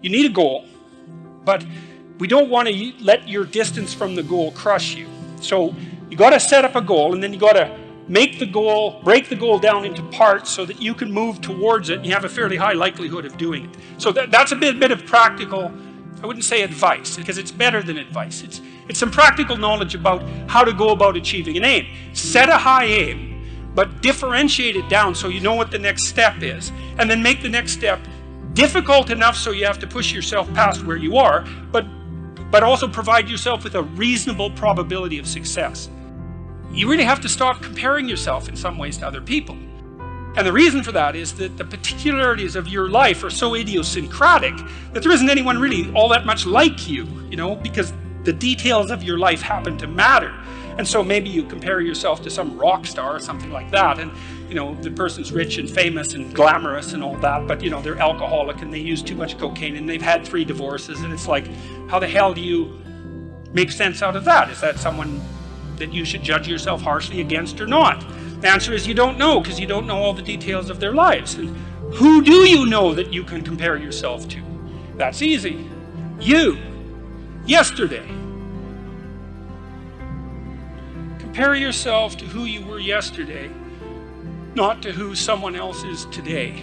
you need a goal, but we don't want to let your distance from the goal crush you. So you got to set up a goal, and then you got to break the goal down into parts so that you can move towards it and you have a fairly high likelihood of doing it. So that's a bit of practical, I wouldn't say advice, because it's better than advice. It's some practical knowledge about how to go about achieving an aim. Set a high aim, but differentiate it down so you know what the next step is, and then make the next step difficult enough so you have to push yourself past where you are, but also provide yourself with a reasonable probability of success. You really have to stop comparing yourself in some ways to other people. And the reason for that is that the particularities of your life are so idiosyncratic that there isn't anyone really all that much like you, because the details of your life happen to matter. And so maybe you compare yourself to some rock star or something like that, and the person's rich and famous and glamorous and all that, but they're alcoholic and they use too much cocaine and they've had 3 divorces, and it's like, how the hell do you make sense out of that? Is that someone that you should judge yourself harshly against or not? The answer is you don't know, because you don't know all the details of their lives. And who do you know that you can compare yourself to? That's easy. You. Yesterday. Compare yourself to who you were yesterday, not to who someone else is today.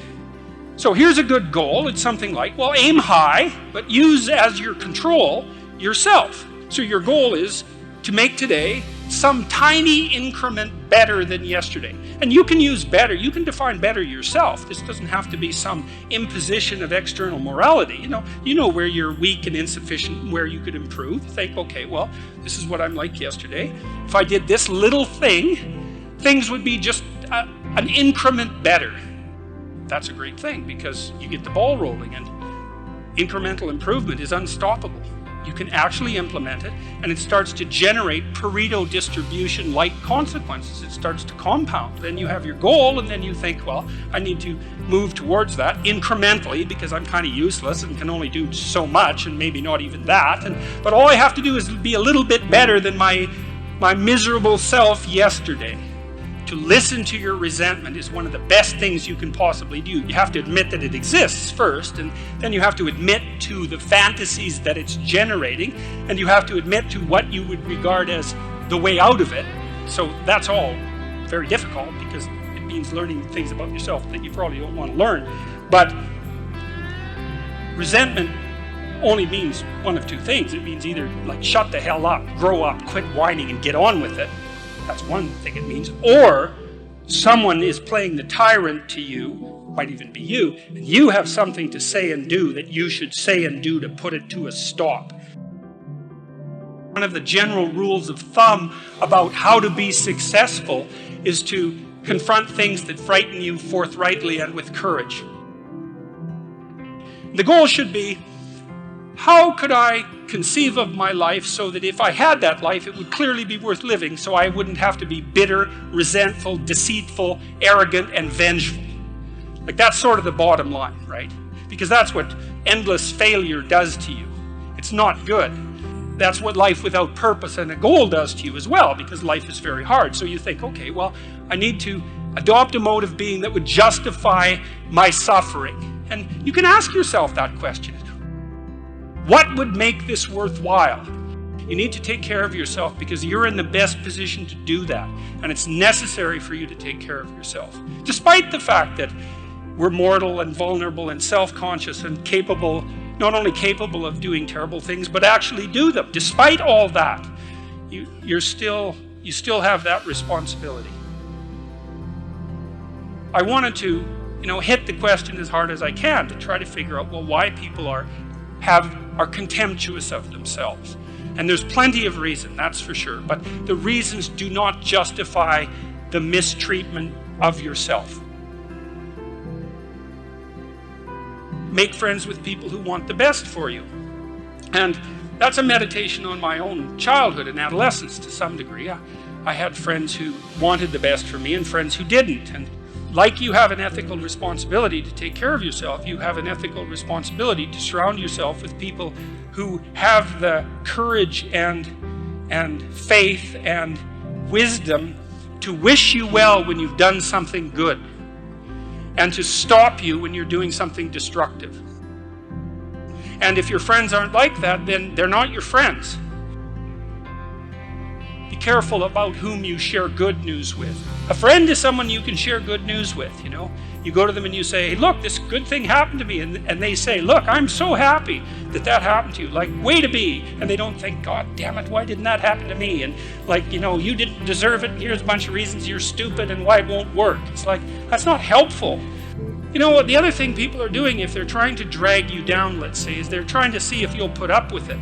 So here's a good goal. It's something like, well, aim high, but use as your control yourself. So your goal is to make today some tiny increment better than yesterday. And you can use better. You can define better yourself. This doesn't have to be some imposition of external morality. You know where you're weak and insufficient, where you could improve. Think, okay, well, this is what I'm like yesterday. If I did this little thing, things would be just an increment better. That's a great thing, because you get the ball rolling, and incremental improvement is unstoppable. You can actually implement it, and it starts to generate Pareto distribution-like consequences. It starts to compound. Then you have your goal, and then you think, well, I need to move towards that incrementally, because I'm kind of useless and can only do so much, and maybe not even that. But all I have to do is be a little bit better than my miserable self yesterday. To listen to your resentment is one of the best things you can possibly do. You have to admit that it exists first, and then you have to admit to the fantasies that it's generating, and you have to admit to what you would regard as the way out of it. So that's all very difficult, because it means learning things about yourself that you probably don't want to learn. But resentment only means one of two things. It means either like shut the hell up, grow up, quit whining, and get on with it. That's one thing it means. Or someone is playing the tyrant to you, might even be you, and you have something to say and do that you should say and do to put it to a stop. One of the general rules of thumb about how to be successful is to confront things that frighten you forthrightly and with courage. The goal should be, how could I conceive of my life so that if I had that life, it would clearly be worth living, so I wouldn't have to be bitter, resentful, deceitful, arrogant, and vengeful. Like, that's sort of the bottom line, right? Because that's what endless failure does to you. It's not good. That's what life without purpose and a goal does to you as well, because life is very hard. So you think, okay, well, I need to adopt a mode of being that would justify my suffering. And you can ask yourself that question. What would make this worthwhile? You need to take care of yourself, because you're in the best position to do that. And it's necessary for you to take care of yourself. Despite the fact that we're mortal and vulnerable and self-conscious and capable, not only capable of doing terrible things, but actually do them. Despite all that, you still have that responsibility. I wanted to, hit the question as hard as I can to try to figure out, well, why people are contemptuous of themselves. And there's plenty of reason, that's for sure. But the reasons do not justify the mistreatment of yourself. Make friends with people who want the best for you. And that's a meditation on my own childhood and adolescence to some degree. I had friends who wanted the best for me and friends who didn't. And like you have an ethical responsibility to take care of yourself, you have an ethical responsibility to surround yourself with people who have the courage and faith and wisdom to wish you well when you've done something good, and to stop you when you're doing something destructive. And if your friends aren't like that, then they're not your friends. Be careful about whom you share good news with. A friend is someone you can share good news with, you know. You go to them and you say, hey, look, this good thing happened to me. And they say, look, I'm so happy that that happened to you. Like, way to be. And they don't think, God damn it, why didn't that happen to me? And like, you know, you didn't deserve it. Here's a bunch of reasons you're stupid and why it won't work. It's like, that's not helpful. You know what, the other thing people are doing, if they're trying to drag you down, let's say, is they're trying to see if you'll put up with it.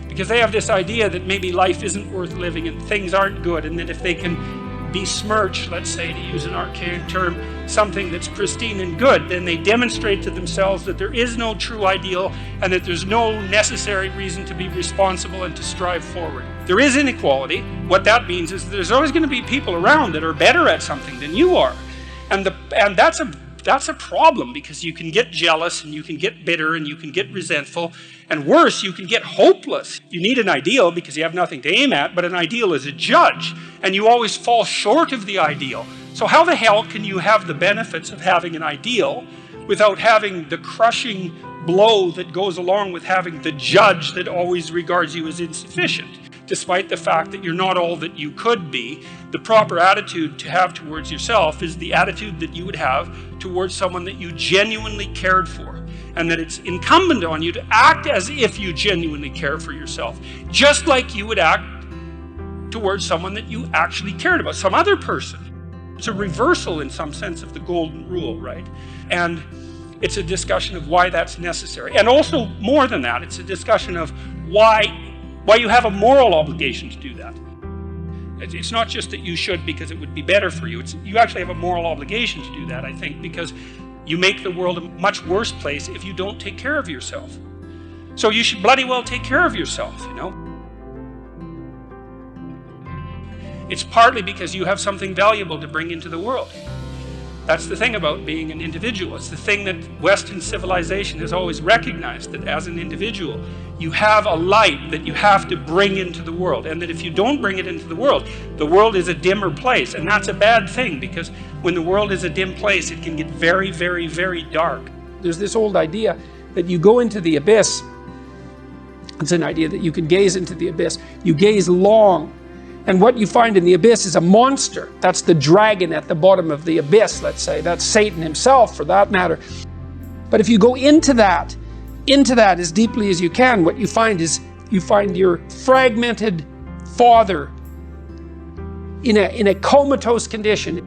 Because they have this idea that maybe life isn't worth living and things aren't good, and that if they can besmirch, let's say, to use an archaic term, something that's pristine and good, then they demonstrate to themselves that there is no true ideal and that there's no necessary reason to be responsible and to strive forward. There is inequality. What that means is there's always going to be people around that are better at something than you are. And that's a problem, because you can get jealous and you can get bitter and you can get resentful, and worse, you can get hopeless. You need an ideal because you have nothing to aim at, but an ideal is a judge, and you always fall short of the ideal. So how the hell can you have the benefits of having an ideal without having the crushing blow that goes along with having the judge that always regards you as insufficient? Despite the fact that you're not all that you could be, the proper attitude to have towards yourself is the attitude that you would have towards someone that you genuinely cared for, and that it's incumbent on you to act as if you genuinely care for yourself, just like you would act towards someone that you actually cared about, some other person. It's a reversal in some sense of the golden rule, right? And it's a discussion of why that's necessary. And also, more than that, it's a discussion of why you have a moral obligation to do that. It's not just that you should because it would be better for you. You actually have a moral obligation to do that, I think, because you make the world a much worse place if you don't take care of yourself. So you should bloody well take care of yourself, you know. It's partly because you have something valuable to bring into the world. That's the thing about being an individual. It's the thing that Western civilization has always recognized, that as an individual, you have a light that you have to bring into the world, and that if you don't bring it into the world is a dimmer place, and that's a bad thing, because when the world is a dim place, it can get very, very, very dark. There's this old idea that you go into the abyss. It's an idea that you can gaze into the abyss. You gaze long, and what you find in the abyss is a monster. That's the dragon at the bottom of the abyss, let's say. That's Satan himself, for that matter. But if you go into that as deeply as you can, what you find is you find your fragmented father in a comatose condition,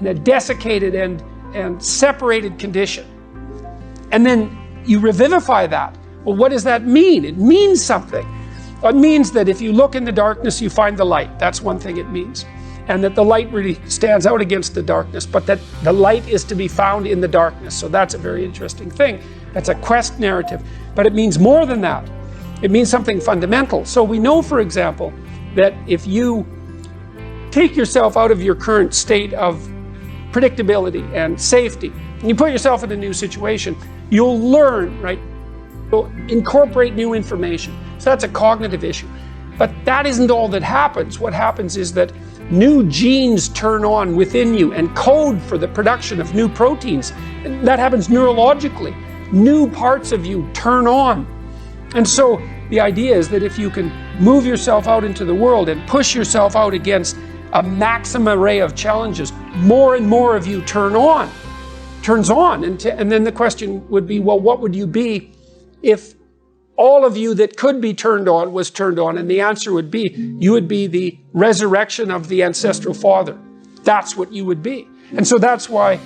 in a desiccated and separated condition. And then you revivify that. Well, what does that mean? It means something. It means that if you look in the darkness, you find the light. That's one thing it means. And that the light really stands out against the darkness, but that the light is to be found in the darkness. So that's a very interesting thing. That's a quest narrative. But it means more than that. It means something fundamental. So we know, for example, that if you take yourself out of your current state of predictability and safety, and you put yourself in a new situation, you'll learn, right? You'll incorporate new information. So that's a cognitive issue. But that isn't all that happens. What happens is that new genes turn on within you and code for the production of new proteins. And that happens neurologically. New parts of you turn on. And so the idea is that if you can move yourself out into the world and push yourself out against a maximum array of challenges, more and more of you turns on. And then the question would be, well, what would you be if all of you that could be turned on was turned on? And the answer would be, you would be the resurrection of the ancestral father. That's what you would be. And so that's why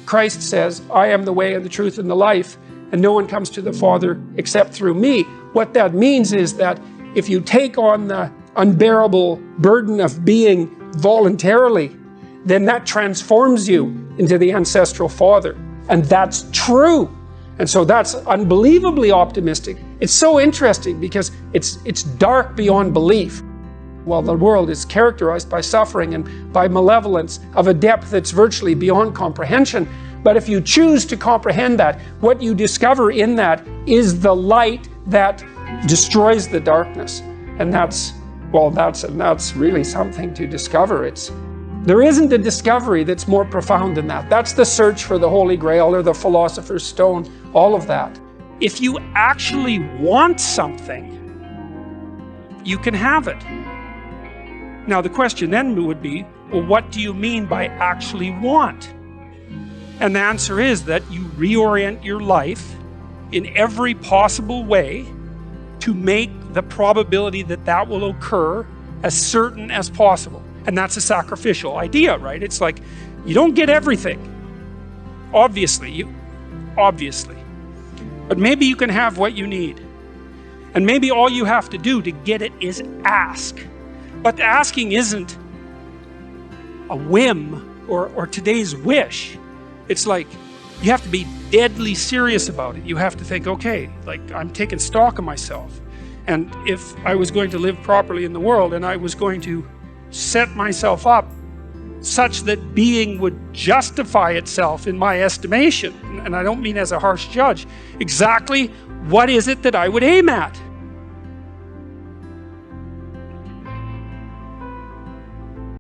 Christ says, I am the way and the truth and the life, and no one comes to the Father except through me. What that means is that if you take on the unbearable burden of being voluntarily, then that transforms you into the ancestral father. And that's true. And so that's unbelievably optimistic. It's so interesting because it's dark beyond belief. While the world is characterized by suffering and by malevolence of a depth that's virtually beyond comprehension. But if you choose to comprehend that, what you discover in that is the light that destroys the darkness. And that's really something to discover. There isn't a discovery that's more profound than that. That's the search for the Holy Grail or the Philosopher's Stone, all of that. If you actually want something, you can have it. Now the question then would be, well, what do you mean by actually want? And the answer is that you reorient your life in every possible way to make the probability that that will occur as certain as possible. And that's a sacrificial idea, right? It's like, you don't get everything. Obviously. But maybe you can have what you need. And maybe all you have to do to get it is ask. But asking isn't a whim or today's wish. It's like, you have to be deadly serious about it. You have to think, okay, like, I'm taking stock of myself. And if I was going to live properly in the world and I was going to set myself up such that being would justify itself in my estimation, and I don't mean as a harsh judge, exactly what is it that I would aim at?